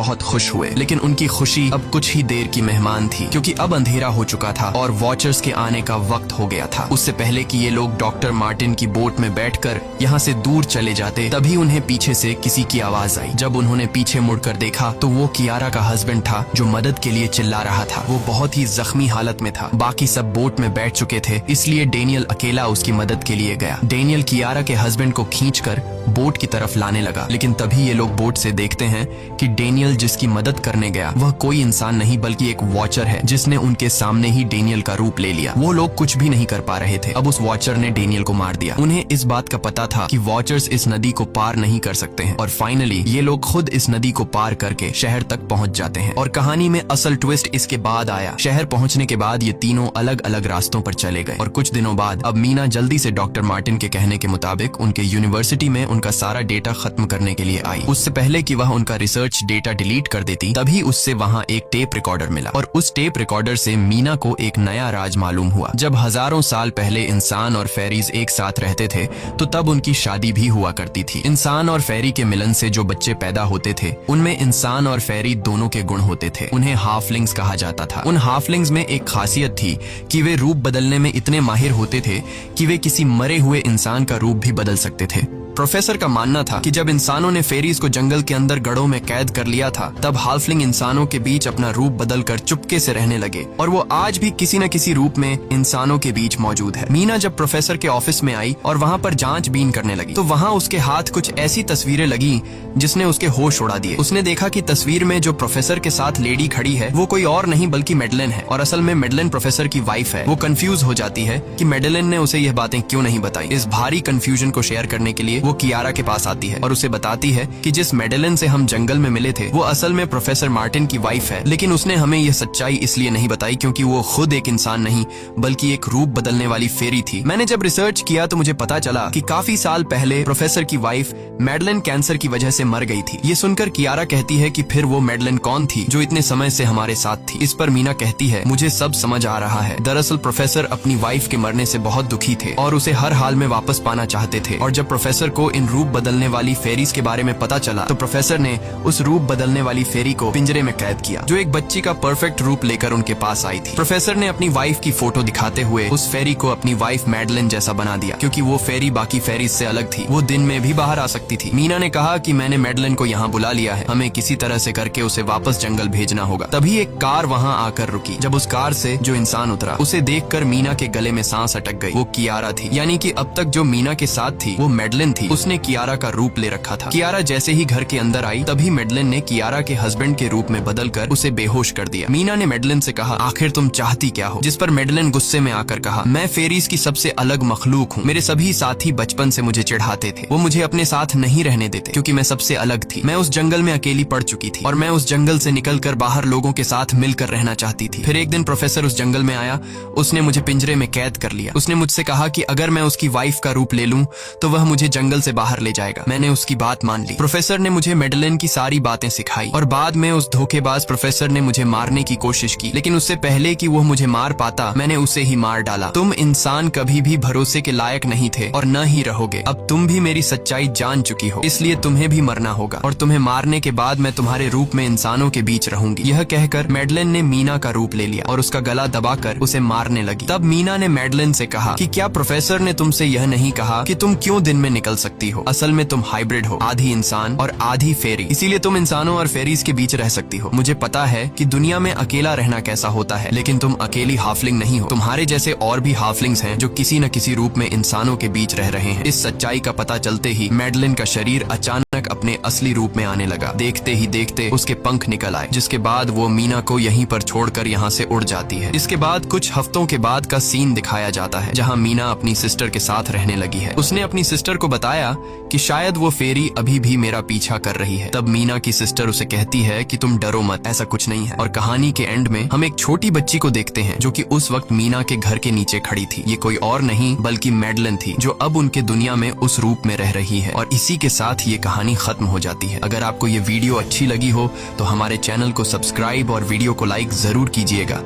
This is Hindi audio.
बहुत खुश हुए, लेकिन उनकी खुशी अब कुछ ही देर की मेहमान थी, क्योंकि अब अंधेरा हो चुका था और वॉचर्स के आने का वक्त हो गया था। उससे पहले कि ये लोग डॉक्टर मार्टिन की बोट में बैठकर यहाँ से दूर चले जाते, तभी उन्हें पीछे से किसी की आवाज आई। जब उन्होंने पीछे मुड़कर देखा तो वो कियारा का हस्बैंड था, जो मदद के लिए चिल्ला रहा था। वो बहुत ही जख्मी हालत में था। बाकी सब बोट में बैठ चुके थे, इसलिए डेनियल अकेला उसकी मदद के लिए गया। डेनियल कियारा के हस्बैंड को खींचकर बोट की तरफ लाने लगा, लेकिन तभी ये लोग बोट से देखते हैं कि डेनियल जिसकी मदद करने गया वह कोई इंसान नहीं बल्कि एक वॉचर है, जिसने उनके सामने ही डेनियल का रूप ले लिया। वो लोग कुछ भी नहीं कर पा रहे थे। अब उस वॉचर ने डेनियल को मार दिया। उन्हें इस बात का पता था कि वॉचर्स इस नदी को पार नहीं कर सकते हैं, और फाइनली ये लोग खुद इस नदी को पार करके शहर तक पहुंच जाते हैं। और कहानी में असल ट्विस्ट इसके बाद आया। शहर पहुंचने के बाद ये तीनों अलग अलग रास्तों पर चले गए, और कुछ दिनों बाद अब मीना जल्दी से डॉक्टर मार्टिन के कहने के मुताबिक उनके यूनिवर्सिटी में उनका सारा डेटा खत्म करने के लिए आई। उससे पहले कि वह उनका रिसर्च डेटा डिलीट कर देती, तभी उससे वहाँ एक टेप रिकॉर्डर मिला, और उस टेप रिकॉर्डर से मीना को एक नया राज मालूम हुआ। जब हजारों साल पहले इंसान और फेरीज एक साथ रहते थे, तो तब उनकी शादी भी हुआ करती थी। इंसान और फेरी के मिलन से जो बच्चे पैदा होते थे, उनमें इंसान और फेरी दोनों के गुण होते थे। उन्हें हाफलिंग्स कहा जाता था। उन हाफलिंग्स में एक खासियत थी कि वे रूप बदलने में इतने माहिर होते थे कि वे किसी मरे हुए इंसान का रूप भी बदल सकते थे। प्रोफेसर का मानना था कि जब इंसानों ने फेरीज को जंगल के अंदर गढ़ों में कैद कर लिया था, तब हाफलिंग इंसानों के बीच अपना रूप बदलकर चुपके से रहने लगे, और वो आज भी किसी न किसी रूप में इंसानों के बीच मौजूद है। मीना जब प्रोफेसर के ऑफिस में आई और वहाँ पर जांचबीन करने लगी, तो वहाँ उसके हाथ कुछ ऐसी तस्वीरें लगी जिसने उसके होश उड़ा दिए। उसने देखा कि तस्वीर में जो प्रोफेसर के साथ लेडी खड़ी है वो कोई और नहीं बल्कि मेडलिन है, और असल में मेडलिन प्रोफेसर की वाइफ है। वो कंफ्यूज हो जाती है कि मेडलिन ने उसे यह बातें क्यों नहीं बताई। इस भारी कंफ्यूजन को शेयर करने के लिए वो कियारा के पास आती है और उसे बताती है कि जिस मेडलिन से हम जंगल में मिले थे वो असल में प्रोफेसर मार्टिन की वाइफ है, लेकिन उसने हमें यह सच्चाई इसलिए नहीं बताई क्योंकि वो खुद एक इंसान नहीं बल्कि एक रूप बदलने वाली फेरी थी। मैंने जब रिसर्च किया तो मुझे पता चला कि काफी साल पहले प्रोफेसर की वाइफ मेडलिन कैंसर की वजह से मर गई थी। ये सुनकर कियारा कहती है कि फिर वो मेडलिन कौन थी जो इतने समय से हमारे साथ थी। इस पर मीना कहती है, मुझे सब समझ आ रहा है। दरअसल प्रोफेसर अपनी वाइफ के मरने से बहुत दुखी थे और उसे हर हाल में वापस पाना चाहते थे, और जब प्रोफेसर को इन रूप बदलने वाली फेरीज के बारे में पता चला तो प्रोफेसर ने उस रूप बदलने वाली फेरी को पिंजरे में कैद किया, जो एक बच्ची का परफेक्ट रूप लेकर उनके पास आई थी। प्रोफेसर ने अपनी वाइफ की फोटो दिखाते हुए उस फेरी को अपनी वाइफ मेडलिन जैसा बना दिया, क्योंकि वो फेरी बाकी फेरीज से अलग थी। वो दिन में भी बाहर आ सकती थी। मीना ने कहा कि मैंने मेडलिन को यहाँ बुला लिया है, हमें किसी तरह से करके उसे वापस जंगल भेजना होगा। तभी एक कार वहाँ आकर रुकी। जब उस कार से जो इंसान उतरा, उसे देखकर मीना के गले में सांस अटक गई। वो कियारा थी, यानी कि अब तक जो मीना के साथ थी वो मेडलिन थी। उसने कियारा का रूप ले रखा था। कियारा जैसे ही घर के अंदर आई, तभी मेडलिन ने कियारा के हस्बैंड के रूप में बदलकर उसे बेहोश कर दिया। मीना ने मेडलिन से कहा, आखिर तुम चाहती क्या हो? जिस पर मेडलिन गुस्से में आकर कहा, मैं फेरीज की सबसे अलग मखलूक हूँ। मेरे सभी साथी बचपन से मुझे चिढ़ाते थे। वो मुझे अपने साथ नहीं रहने देते क्योंकि मैं सबसे अलग थी। मैं उस जंगल में अकेली पड़ चुकी थी और मैं उस जंगल से निकलकर बाहर लोगों के साथ मिलकर रहना चाहती थी। फिर एक दिन प्रोफेसर उस जंगल में आया। उसने मुझे पिंजरे में कैद कर लिया। उसने मुझसे कहा कि अगर मैं उसकी वाइफ का रूप ले लूं तो वह मुझे जंगल से बाहर ले जाएगा। मैंने उसकी बात मान ली। प्रोफेसर ने मुझे मेडलिन की सारी बातें सिखाई, और बाद में उस धोखेबाज प्रोफेसर ने मुझे मारने की कोशिश की, लेकिन उससे पहले कि वो मुझे मार पाता मैंने उसे ही मार डाला। तुम इंसान कभी भी भरोसे के लायक नहीं थे और न ही रहोगे। अब तुम भी मेरी सच्चाई जान चुकी हो, इसलिए तुम्हें भी मरना होगा, और तुम्हें मारने के बाद मैं तुम्हारे रूप में इंसानों के बीच रहूंगी। यह कहकर मेडलिन ने मीना का रूप ले लिया और उसका गला दबाकर उसे मारने लगी। तब मीना ने मेडलिन से कहा कि क्या प्रोफेसर ने तुमसे यह नहीं कहा कि तुम क्यों दिन में निकल सकती हो? असल में तुम हाइब्रिड हो, आधी इंसान और आधी फेरी, इसीलिए तुम इंसानों और फेरीज के बीच रह सकती हो। मुझे पता है कि दुनिया में अकेला रहना कैसा होता है, लेकिन तुम अकेली हाफलिंग नहीं हो। तुम्हारे जैसे और भी हाफलिंग्स हैं जो किसी न किसी रूप में इंसानों के बीच रह रहे हैं। इस सच्चाई का पता चलते ही मेडलिन का शरीर अचानक अपने असली रूप में आने लगा। देखते ही देखते उसके पंख निकल आए, जिसके बाद वो मीना को यहीं पर छोड़कर यहाँ से उड़ जाती है। इसके बाद कुछ हफ्तों के बाद का सीन दिखाया जाता है, जहाँ मीना अपनी सिस्टर के साथ रहने लगी है। उसने अपनी सिस्टर को बताया कि शायद वो फेरी अभी भी मेरा पीछा कर रही है। तब मीना की सिस्टर उसे कहती है कि तुम डरो मत, ऐसा कुछ नहीं है। और कहानी के एंड में हम एक छोटी बच्ची को देखते हैं जो कि उस वक्त मीना के घर के नीचे खड़ी थी। ये कोई और नहीं बल्कि मेडलिन थी, जो अब उनके दुनिया में उस रूप में रह रही है। और इसी के साथ ये कहानी खत्म हो जाती है। अगर आपको ये वीडियो अच्छी लगी हो तो हमारे चैनल को सब्सक्राइब और वीडियो को लाइक जरूर कीजिएगा।